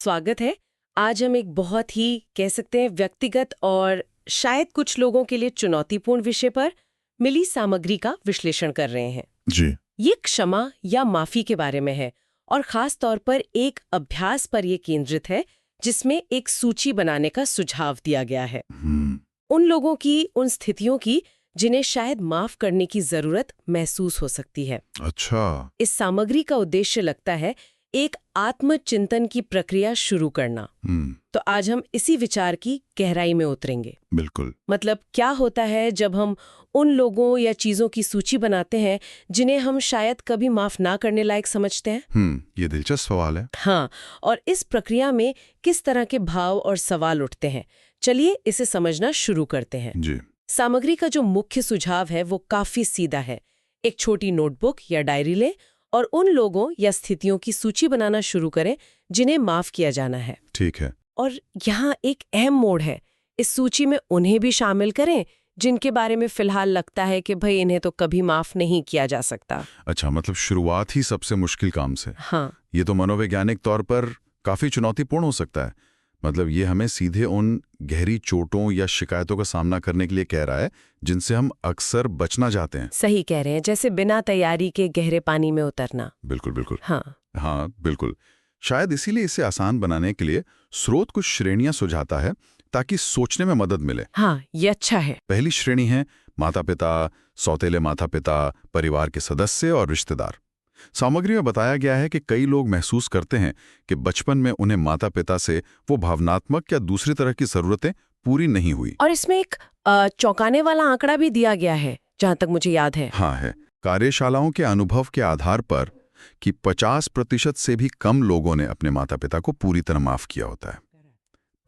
स्वागत है। आज हम एक बहुत ही कह सकते हैं व्यक्तिगत और शायद कुछ लोगों के लिए चुनौतीपूर्ण विषय पर मिली सामग्री का विश्लेषण कर रहे हैं। जी। ये क्षमा या माफी के बारे में है और खास तौर पर एक अभ्यास पर ये केंद्रित है जिसमें एक सूची बनाने का सुझाव दिया गया है। उन लोगों की, उन स्थितियों की जिन्हें शायद माफ करने की जरूरत महसूस हो सकती है। अच्छा। इस सामग्री का उद्देश्य लगता है एक आत्मचिंतन की प्रक्रिया शुरू करना। तो आज हम इसी विचार की गहराई में उतरेंगे। बिल्कुल। मतलब क्या होता है जब हम उन लोगों या चीजों की सूची बनाते हैं जिन्हें हम शायद कभी माफ ना करने लायक समझते हैं। ये दिलचस्प सवाल है। हाँ, और इस प्रक्रिया में किस तरह के भाव और सवाल उठते हैं, चलिए इसे समझना शुरू करते हैं। जी। सामग्री का जो मुख्य सुझाव है वो काफी सीधा है। एक छोटी नोटबुक या डायरी लें और उन लोगों या स्थितियों की सूची बनाना शुरू करें जिन्हें माफ किया जाना है। ठीक है। और यहाँ एक अहम मोड़ है, इस सूची में उन्हें भी शामिल करें जिनके बारे में फिलहाल लगता है कि भाई इन्हें तो कभी माफ नहीं किया जा सकता। अच्छा, मतलब शुरुआत ही सबसे मुश्किल काम से। हाँ, ये तो मनोवैज्ञानिक तौर पर काफी चुनौतीपूर्ण हो सकता है। मतलब ये हमें सीधे उन गहरी चोटों या शिकायतों का सामना करने के लिए कह रहा है जिनसे हम अक्सर बचना चाहते हैं। सही कह रहे हैं, जैसे बिना तैयारी के गहरे पानी में उतरना। बिल्कुल बिल्कुल। हाँ, बिल्कुल। शायद इसीलिए इसे आसान बनाने के लिए स्रोत कुछ श्रेणियां सुझाता है ताकि सोचने में मदद मिले। हाँ, ये अच्छा है। पहली श्रेणी है माता पिता, सौतेले माता पिता, परिवार के सदस्य और रिश्तेदार। सामग्री में बताया गया है कि कई लोग महसूस करते हैं कि बचपन में उन्हें माता पिता से वो भावनात्मक या दूसरी तरह की जरूरतें पूरी नहीं हुई। और इसमें एक चौंकाने वाला आंकड़ा भी दिया गया है जहां तक मुझे याद है। हाँ है। कार्यशालाओं के अनुभव के आधार पर कि 50% से भी कम लोगों ने अपने माता पिता को पूरी तरह माफ किया होता है।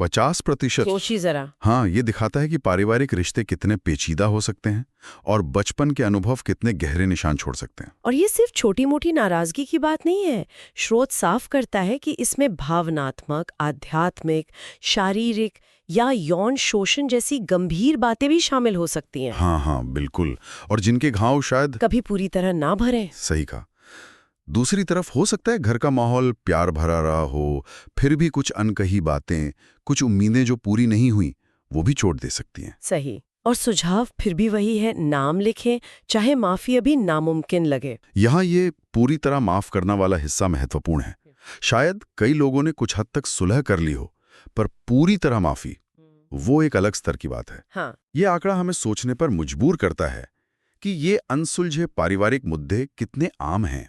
50%। सोचिए जरा। हाँ, ये दिखाता है कि पारिवारिक रिश्ते कितने पेचीदा हो सकते हैं और बचपन के अनुभव कितने गहरे निशान छोड़ सकते हैं। और ये सिर्फ छोटी मोटी नाराजगी की बात नहीं है। स्रोत साफ करता है कि इसमें भावनात्मक, आध्यात्मिक, शारीरिक या यौन शोषण जैसी गंभीर बातें भी शामिल हो सकती हैं। हाँ, बिल्कुल। और जिनके घाव शायद कभी पूरी तरह ना भरें। सही कहा। दूसरी तरफ हो सकता है घर का माहौल प्यार भरा रहा हो, फिर भी कुछ अनकही बातें, कुछ उम्मीदें जो पूरी नहीं हुई, वो भी चोट दे सकती हैं। सही। और सुझाव फिर भी वही है, नाम लिखें, चाहे माफी अभी नामुमकिन लगे। यहाँ ये पूरी तरह माफ करना वाला हिस्सा महत्वपूर्ण है। शायद कई लोगों ने कुछ हद तक सुलह कर ली हो, पर पूरी तरह माफी, वो एक अलग स्तर की बात है। हाँ, ये आंकड़ा हमें सोचने पर मजबूर करता है कि ये अनसुलझे पारिवारिक मुद्दे कितने आम हैं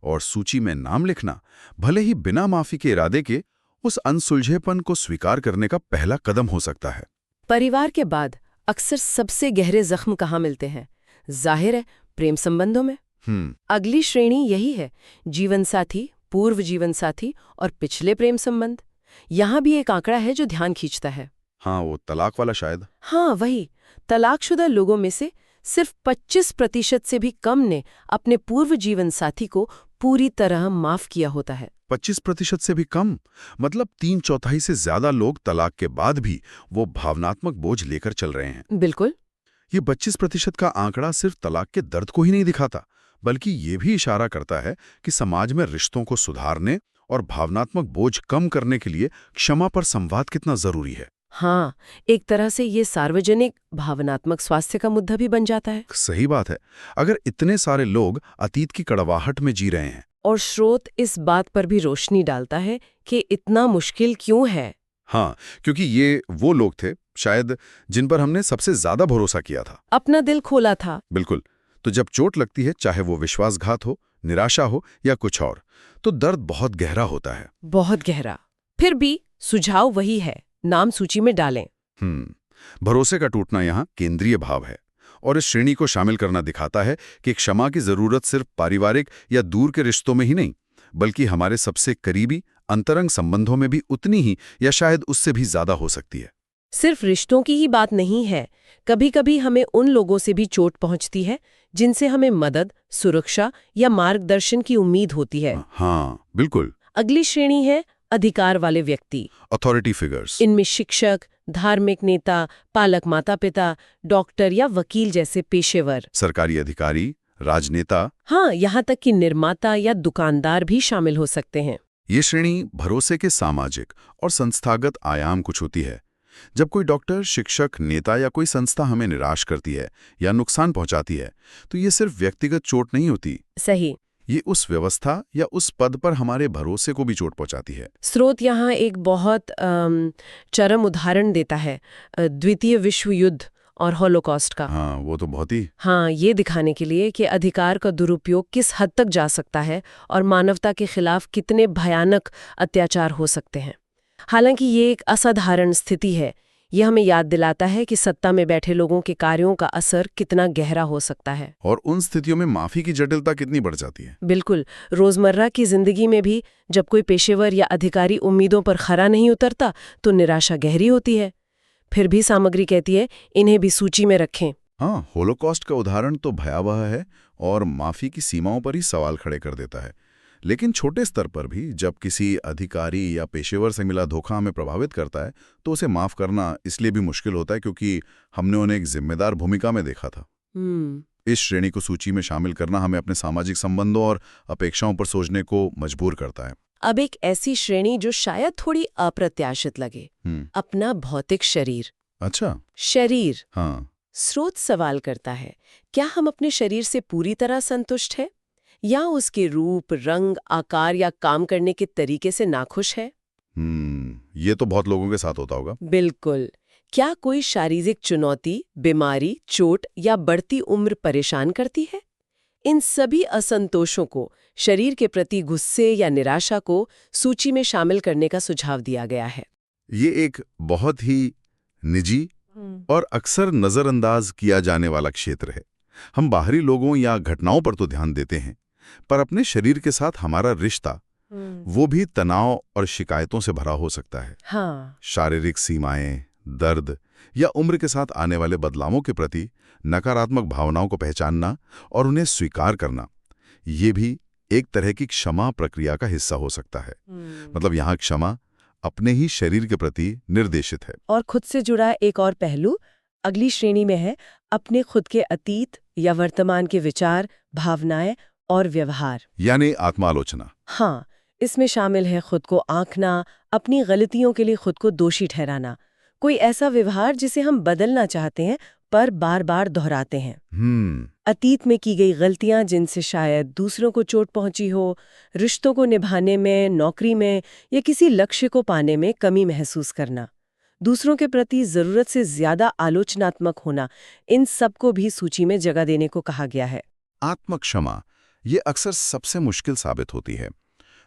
और सूची में नाम लिखना, भले ही बिना माफी के इरादे के, उस अनसुलझेपन को स्वीकार करने का पहला कदम हो सकता है। परिवार के बाद अक्सर सबसे गहरे जख्म कहाँ मिलते हैं? जाहिर है, प्रेम संबंधों में। अगली श्रेणी यही है, जीवन साथी, पूर्व जीवन साथी और पिछले प्रेम संबंध। यहाँ भी एक आंकड़ा है जो ध्यान खींचता है। हाँ, वो तलाक वाला शायद। हाँ, वही। तलाकशुदा लोगों में से सिर्फ 25% से भी कम ने अपने पूर्व जीवन साथी को पूरी तरह माफ किया होता है। 25% से भी कम, मतलब 3/4 से ज्यादा लोग तलाक के बाद भी वो भावनात्मक बोझ लेकर चल रहे हैं। बिल्कुल। ये 25% का आंकड़ा सिर्फ तलाक के दर्द को ही नहीं दिखाता, बल्कि ये भी इशारा करता है कि समाज में रिश्तों को सुधारने और भावनात्मक बोझ कम करने के लिए क्षमा पर संवाद कितना जरूरी है। हाँ, एक तरह से ये सार्वजनिक भावनात्मक स्वास्थ्य का मुद्दा भी बन जाता है। सही बात है। अगर इतने सारे लोग अतीत की कड़वाहट में जी रहे हैं, और स्रोत इस बात पर भी रोशनी डालता है कि इतना मुश्किल क्यों है। हाँ, क्योंकि ये वो लोग थे शायद जिन पर हमने सबसे ज्यादा भरोसा किया था, अपना दिल खोला था। बिल्कुल। तो जब चोट लगती है, चाहे वो विश्वासघात हो, निराशा हो या कुछ और, तो दर्द बहुत गहरा होता है। बहुत गहरा। फिर भी सुझाव वही है, नाम सूची में डालें। भरोसे का टूटना यहाँ केंद्रीय भाव है और इस श्रेणी को शामिल करना दिखाता है कि क्षमा की जरूरत सिर्फ पारिवारिक या दूर के रिश्तों में ही नहीं, बल्कि हमारे सबसे करीबी अंतरंग संबंधों में भी उतनी ही या शायद उससे भी ज्यादा हो सकती है। सिर्फ रिश्तों की ही बात नहीं है, कभी कभी हमें उन लोगों से भी चोट पहुंचती है जिनसे हमें मदद, सुरक्षा या मार्गदर्शन की उम्मीद होती है। हाँ, बिल्कुल। अगली श्रेणी है अधिकार वाले व्यक्ति, अथॉरिटी फिगर्स। इनमें शिक्षक, धार्मिक नेता, पालक माता पिता, डॉक्टर या वकील जैसे पेशेवर, सरकारी अधिकारी, राजनेता। हाँ, यहाँ तक कि निर्माता या दुकानदार भी शामिल हो सकते हैं। ये श्रेणी भरोसे के सामाजिक और संस्थागत आयाम कुछ होती है। जब कोई डॉक्टर, शिक्षक, नेता या कोई संस्था हमें निराश करती है या नुकसान पहुंचाती है, तो ये सिर्फ व्यक्तिगत चोट नहीं होती। सही। ये उस व्यवस्था या उस पद पर हमारे भरोसे को भी चोट पहुंचाती है। स्रोत यहाँ एक बहुत चरम उदाहरण देता है, द्वितीय विश्व युद्ध और हॉलोकॉस्ट का। हाँ, वो तो बहुत ही। हाँ, ये दिखाने के लिए कि अधिकार का दुरुपयोग किस हद तक जा सकता है और मानवता के खिलाफ कितने भयानक अत्याचार हो सकते हैं। हालांकि ये एक असाधारण स्थिति है। यह हमें याद दिलाता है कि सत्ता में बैठे लोगों के कार्यों का असर कितना गहरा हो सकता है। और उन स्थितियों में माफी की जटिलता कितनी बढ़ जाती है। बिल्कुल। रोजमर्रा की जिंदगी में भी जब कोई पेशेवर या अधिकारी उम्मीदों पर खरा नहीं उतरता तो निराशा गहरी होती है। फिर भी सामग्री कहती है इन्हें भी सूची में रखें। हाँ, होलोकॉस्ट का उदाहरण तो भयावह है और माफी की सीमाओं पर ही सवाल खड़े कर देता है। लेकिन छोटे स्तर पर भी जब किसी अधिकारी या पेशेवर से मिला धोखा हमें प्रभावित करता है, तो उसे माफ करना इसलिए भी मुश्किल होता है क्योंकि हमने उन्हें एक जिम्मेदार भूमिका में देखा था। इस श्रेणी को सूची में शामिल करना हमें अपने सामाजिक संबंधों और अपेक्षाओं पर सोचने को मजबूर करता है। अब एक ऐसी श्रेणी जो शायद थोड़ी अप्रत्याशित लगे, अपना भौतिक शरीर। अच्छा। शरीर। हाँ। स्रोत सवाल करता है, क्या हम अपने शरीर से पूरी तरह संतुष्ट हैं या उसके रूप, रंग, आकार या काम करने के तरीके से नाखुश है? ये तो बहुत लोगों के साथ होता होगा। बिल्कुल। क्या कोई शारीरिक चुनौती, बीमारी, चोट या बढ़ती उम्र परेशान करती है? इन सभी असंतोषों को, शरीर के प्रति गुस्से या निराशा को सूची में शामिल करने का सुझाव दिया गया है। ये एक बहुत ही निजी और अक्सर नजरअंदाज किया जाने वाला क्षेत्र है। हम बाहरी लोगों या घटनाओं पर तो ध्यान देते हैं, पर अपने शरीर के साथ हमारा रिश्ता वो भी तनाव और शिकायतों से भरा हो सकता है। हाँ। शारीरिक सीमाएं, दर्द या उम्र के साथ आने वाले बदलावों के प्रति नकारात्मक भावनाओं को पहचानना और उन्हें स्वीकार करना, ये भी एक तरह की क्षमा प्रक्रिया का हिस्सा हो सकता है। मतलब यहाँ क्षमा अपने ही शरीर के प्रति निर्देशित है। और खुद से जुड़ा एक और पहलू अगली श्रेणी में है, अपने खुद के अतीत या वर्तमान के विचार, भावनाएं और व्यवहार, यानी आत्मालोचना। हाँ, इसमें शामिल है खुद को आंकना, अपनी गलतियों के लिए खुद को दोषी ठहराना, कोई ऐसा व्यवहार जिसे हम बदलना चाहते हैं पर बार बार दोहराते हैं। अतीत में की गई गलतियां जिनसे शायद दूसरों को चोट पहुंची हो, रिश्तों को निभाने में, नौकरी में या किसी लक्ष्य को पाने में कमी महसूस करना, दूसरों के प्रति जरूरत से ज्यादा आलोचनात्मक होना, इन सब को भी सूची में जगह देने को कहा गया है। आत्मक्षमा ये अक्सर सबसे मुश्किल साबित होती है।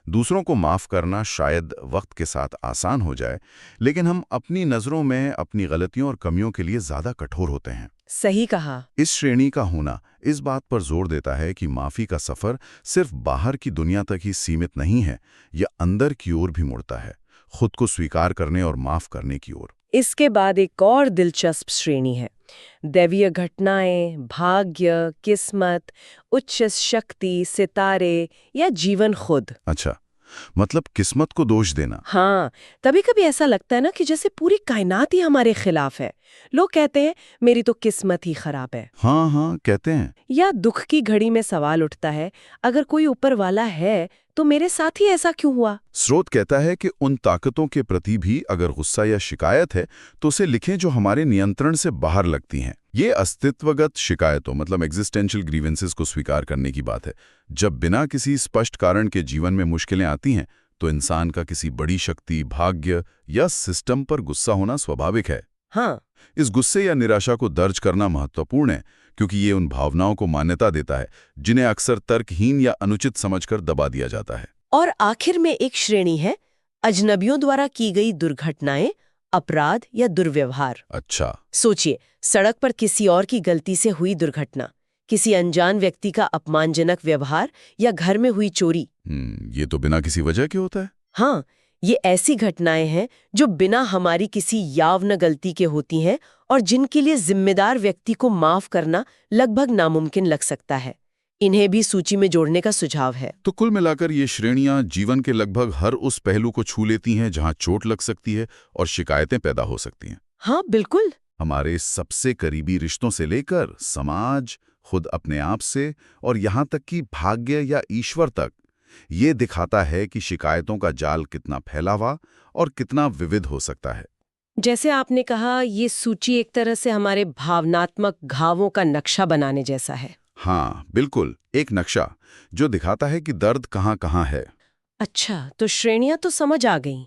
दूसरों को माफ करना शायद वक्त के साथ आसान हो जाए, लेकिन हम अपनी नजरों में अपनी गलतियों और कमियों के लिए ज्यादा कठोर होते हैं। सही कहा। इस श्रेणी का होना इस बात पर जोर देता है कि माफी का सफर सिर्फ बाहर की दुनिया तक ही सीमित नहीं है, यह अंदर की ओर भी मुड़ता है, खुद को स्वीकार करने और माफ करने की ओर। इसके बाद एक और दिलचस्प श्रेणी है, दैवीय घटनाएं, भाग्य, किस्मत, उच्च शक्ति, सितारे या जीवन खुद। अच्छा, मतलब किस्मत को दोष देना। हाँ, कभी कभी ऐसा लगता है ना कि जैसे पूरी कायनात ही हमारे खिलाफ है। लोग कहते हैं मेरी तो किस्मत ही खराब है। हाँ, कहते हैं। या दुख की घड़ी में सवाल उठता है, अगर कोई ऊपर वाला है तो मेरे साथ ही ऐसा क्यों हुआ? स्रोत कहता है कि उन ताकतों के प्रति भी अगर गुस्सा या शिकायत है तो उसे लिखें जो हमारे नियंत्रण से बाहर लगती हैं। ये अस्तित्वगत शिकायतों मतलब एग्जिस्टेंशियल ग्रीवेंसेस को स्वीकार करने की बात है। जब बिना किसी स्पष्ट कारण के जीवन में मुश्किलें आती हैं तो इंसान का किसी बड़ी शक्ति, भाग्य या सिस्टम पर गुस्सा होना स्वाभाविक है। हाँ। इस गुस्से या निराशा को दर्ज करना महत्वपूर्ण है क्योंकि ये उन भावनाओं को मान्यता देता है जिन्हें अक्सर तर्कहीन या अनुचित समझकर दबा दिया जाता है। और आखिर में एक श्रेणी है, अजनबियों द्वारा की गई दुर्घटनाएं, अपराध या दुर्व्यवहार। अच्छा। सोचिए, सड़क पर किसी और की गलती से हुई दुर्घटना, किसी अनजान व्यक्ति का अपमानजनक व्यवहार या घर में हुई चोरी। ये तो बिना किसी वजह के होता है। हाँ, ये ऐसी घटनाएं हैं जो बिना हमारी किसी यावना गलती के होती हैं और जिनके लिए जिम्मेदार व्यक्ति को माफ करना लगभग नामुमकिन लग सकता है। इन्हें भी सूची में जोड़ने का सुझाव है। तो कुल मिलाकर ये श्रेणियां जीवन के लगभग हर उस पहलू को छू लेती हैं जहां चोट लग सकती है और शिकायतें पैदा हो सकती हैं। हाँ, बिल्कुल। हमारे सबसे करीबी रिश्तों से लेकर समाज, खुद अपने आप से और यहाँ तक कि भाग्य या ईश्वर तक, ये दिखाता है कि शिकायतों का जाल कितना फैला हुआ और कितना विविध हो सकता है। जैसे आपने कहा, ये सूची एक तरह से हमारे भावनात्मक घावों का नक्शा बनाने जैसा है। हाँ, बिल्कुल, एक नक्शा जो दिखाता है कि दर्द कहाँ-कहाँ है। अच्छा, तो श्रेणियां तो समझ आ गईं,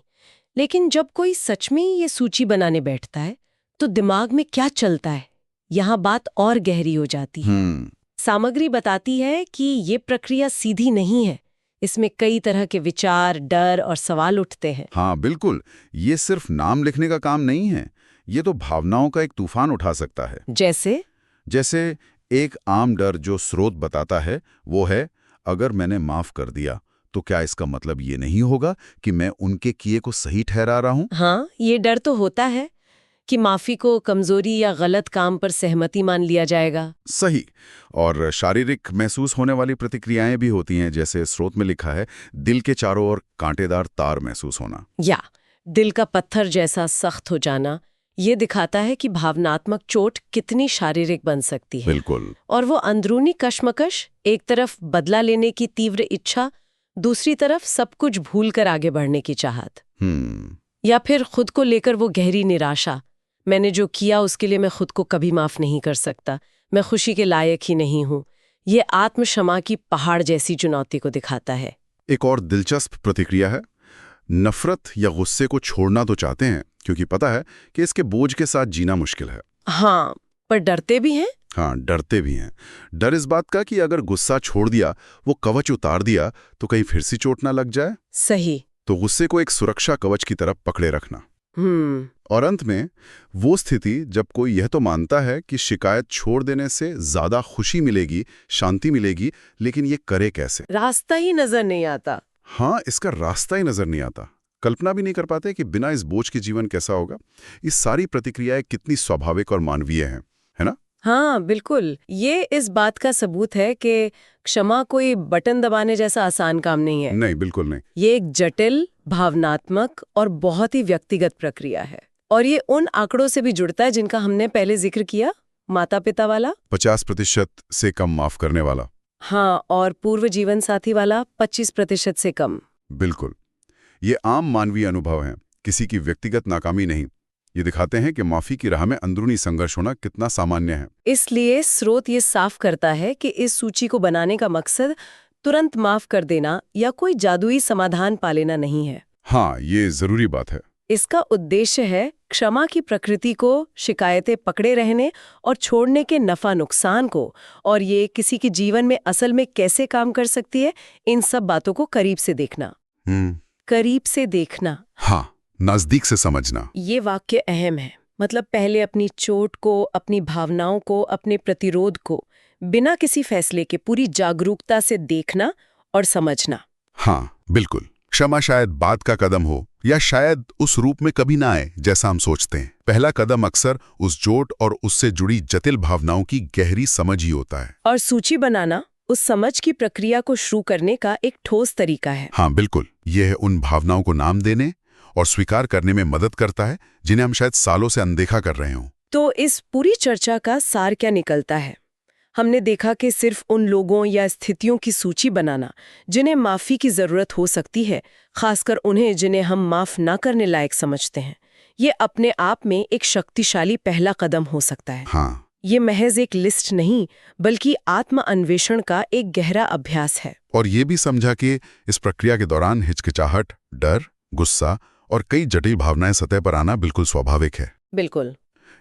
लेकिन जब कोई सच में ये सूची बनाने बैठता है तो दिमाग में क्या चलता है, यहाँ बात और गहरी हो जाती है। सामग्री बताती है कि ये प्रक्रिया सीधी नहीं है, इसमें कई तरह के विचार, डर और सवाल उठते हैं। हाँ, बिल्कुल, ये सिर्फ नाम लिखने का काम नहीं है, ये तो भावनाओं का एक तूफान उठा सकता है। जैसे एक आम डर जो स्रोत बताता है वो है, अगर मैंने माफ कर दिया तो क्या इसका मतलब ये नहीं होगा कि मैं उनके किए को सही ठहरा रहा हूं? हाँ, ये डर तो होता है कि माफी को कमजोरी या गलत काम पर सहमति मान लिया जाएगा। सही। और शारीरिक महसूस होने वाली प्रतिक्रियाएं भी होती हैं, जैसे स्रोत में लिखा है, दिल के चारों ओर कांटेदार तार महसूस होना, या दिल का पत्थर जैसा सख्त हो जाना। ये दिखाता है कि भावनात्मक चोट कितनी शारीरिक बन सकती है। बिल्कुल। और वो अंदरूनी कश्मकश, एक तरफ बदला लेने की तीव्र इच्छा, दूसरी तरफ सब कुछ भूलकर आगे बढ़ने की चाहत। या फिर खुद को लेकर वो गहरी निराशा, मैंने जो किया उसके लिए मैं खुद को कभी माफ नहीं कर सकता, मैं खुशी के लायक ही नहीं हूँ। ये आत्मक्षमा की पहाड़ जैसी चुनौती को दिखाता है। एक और दिलचस्प प्रतिक्रिया है, नफरत या गुस्से को छोड़ना तो चाहते हैं क्योंकि पता है कि इसके बोझ के साथ जीना मुश्किल है। हाँ, पर डरते भी हैं। हाँ, डरते भी हैं। डर इस बात का कि अगर गुस्सा छोड़ दिया, वो कवच उतार दिया, तो कहीं फिर से चोट ना लग जाए। सही। तो गुस्से को एक सुरक्षा कवच की तरफ पकड़े रखना। और अंत में वो स्थिति जब कोई यह तो मानता है कि शिकायत छोड़ देने से ज्यादा खुशी मिलेगी, शांति मिलेगी, लेकिन ये करे कैसे? रास्ता ही नजर नहीं आता। हाँ, इसका रास्ता ही नजर नहीं आता। कल्पना भी नहीं कर पाते कि बिना इस बोझ के जीवन कैसा होगा। इस सारी प्रतिक्रियाएं कितनी स्वाभाविक और मानवीय हैं, है ना? हाँ, बिल्कुल। ये इस बात का सबूत है कि क्षमा कोई बटन दबाने जैसा आसान काम नहीं है। नहीं, बिल्कुल नहीं। ये एक जटिल, भावनात्मक और बहुत ही व्यक्तिगत प्रक्रिया है। और ये उन आंकड़ों से भी जुड़ता है जिनका हमने पहले जिक्र किया, माता पिता वाला 50% से कम माफ करने वाला। हाँ, और पूर्व जीवन साथी वाला 25% से कम। बिल्कुल, ये आम मानवीय अनुभव हैं, किसी की व्यक्तिगत नाकामी नहीं। ये दिखाते हैं कि माफी की राह में अंदरूनी संघर्ष होना कितना सामान्य है। इसलिए स्रोत ये साफ करता है कि इस सूची को बनाने का मकसद तुरंत माफ कर देना या कोई जादुई समाधान पा लेना नहीं है। हाँ, ये जरूरी बात है। इसका उद्देश्य है क्षमा की प्रकृति को, शिकायतें पकड़े रहने और छोड़ने के नफा नुकसान को, और ये किसी के जीवन में असल में कैसे काम कर सकती है, इन सब बातों को करीब से देखना। करीब से देखना, हाँ, नजदीक से समझना। ये वाक्य अहम है। मतलब पहले अपनी चोट को, अपनी भावनाओं को, अपने प्रतिरोध को बिना किसी फैसले के पूरी जागरूकता से देखना और समझना। हाँ, बिल्कुल। क्षमा शायद बाद का कदम हो, या शायद उस रूप में कभी ना आए जैसा हम सोचते हैं। पहला कदम अक्सर उस चोट और उससे जुड़ी जटिल भावनाओं की गहरी समझ ही होता है। और सूची बनाना उस समझ की प्रक्रिया को शुरू करने का एक ठोस तरीका है। हाँ, बिल्कुल। यह उन भावनाओं को नाम देने और स्वीकार करने में मदद करता है जिन्हें हम शायद सालों से अनदेखा कर रहे हों। तो इस पूरी चर्चा का सार क्या निकलता है? हमने देखा कि सिर्फ उन लोगों या स्थितियों की सूची बनाना जिन्हें माफी की जरूरत हो सकती है, खासकर उन्हें जिन्हें हम माफ ना करने लायक समझते हैं, ये अपने आप में एक शक्तिशाली पहला कदम हो सकता है। हाँ, ये महज एक लिस्ट नहीं, बल्कि आत्म अन्वेषण का एक गहरा अभ्यास है। और ये भी समझा कि इस प्रक्रिया के दौरान हिचकिचाहट, डर, गुस्सा और कई जटिल भावनाएं सतह पर आना बिल्कुल स्वाभाविक है। बिल्कुल।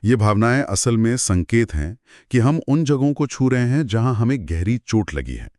ये भावनाएं असल में संकेत हैं कि हम उन जगहों को छू रहे हैं जहां हमें गहरी चोट लगी है।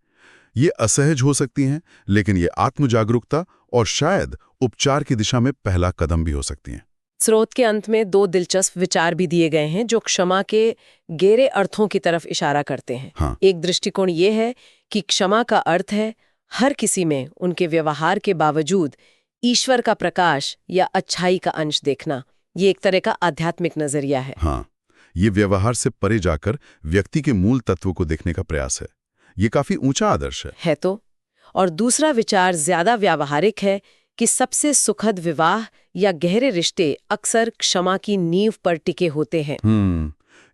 ये असहज हो सकती हैं, लेकिन ये आत्म जागरूकता और शायद उपचार की दिशा में पहला कदम भी हो सकती हैं। स्रोत के अंत में 2 दिलचस्प विचार भी दिए गए हैं जो क्षमा के गहरे अर्थों की तरफ इशारा करते हैं। हाँ। एक दृष्टिकोण ये है कि क्षमा का अर्थ है हर किसी में उनके व्यवहार के बावजूद ईश्वर का प्रकाश या अच्छाई का अंश देखना। ये एक तरह का आध्यात्मिक नजरिया है। हाँ, ये व्यवहार से परे जाकर व्यक्ति के मूल तत्व को देखने का प्रयास है। ये काफी ऊंचा आदर्श है तो। और दूसरा विचार ज्यादा व्यावहारिक है कि सबसे सुखद विवाह या गहरे रिश्ते अक्सर क्षमा की नींव पर टिके होते हैं।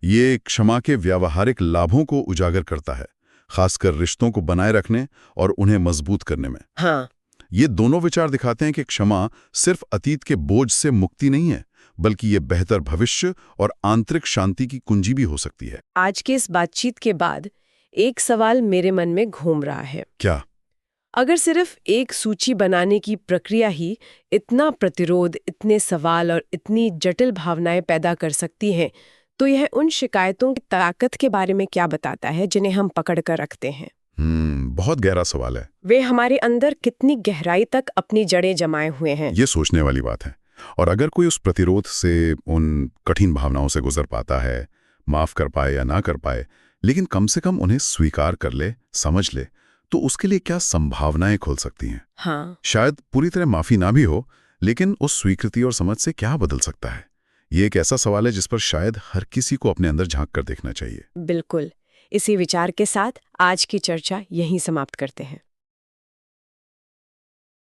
ये क्षमा के व्यावहारिक लाभों को उजागर करता है, खासकर रिश्तों को बनाए रखने और उन्हें मजबूत करने में। हाँ, ये दोनों विचार दिखाते हैं कि क्षमा सिर्फ अतीत के बोझ से मुक्ति नहीं है, बल्कि ये बेहतर भविष्य और आंतरिक शांति की कुंजी भी हो सकती है। आज के इस बातचीत के बाद एक सवाल मेरे मन में घूम रहा है। क्या? अगर सिर्फ एक सूची बनाने की प्रक्रिया ही इतना प्रतिरोध, इतने सवाल और इतनी जटिल भावनाएं पैदा कर सकती है, तो यह उन शिकायतों की ताकत के बारे में क्या बताता है जिन्हें हम पकड़ कर रखते हैं? बहुत गहरा सवाल है। वे हमारे अंदर कितनी गहराई तक अपनी जड़ें जमाए हुए हैं? ये सोचने वाली बात है। और अगर कोई उस प्रतिरोध से, उन कठिन भावनाओं से गुजर पाता है, माफ कर पाए या ना कर पाए, लेकिन कम से कम उन्हें स्वीकार कर ले, समझ ले, तो उसके लिए क्या संभावनाएं खुल सकती हैं? हाँ, शायद पूरी तरह माफी ना भी हो, लेकिन उस स्वीकृति और समझ से क्या बदल सकता है? ये एक ऐसा सवाल है जिस पर शायद हर किसी को अपने अंदर झांक कर देखना चाहिए। बिल्कुल। इसी विचार के साथ आज की चर्चा यहीं समाप्त करते हैं।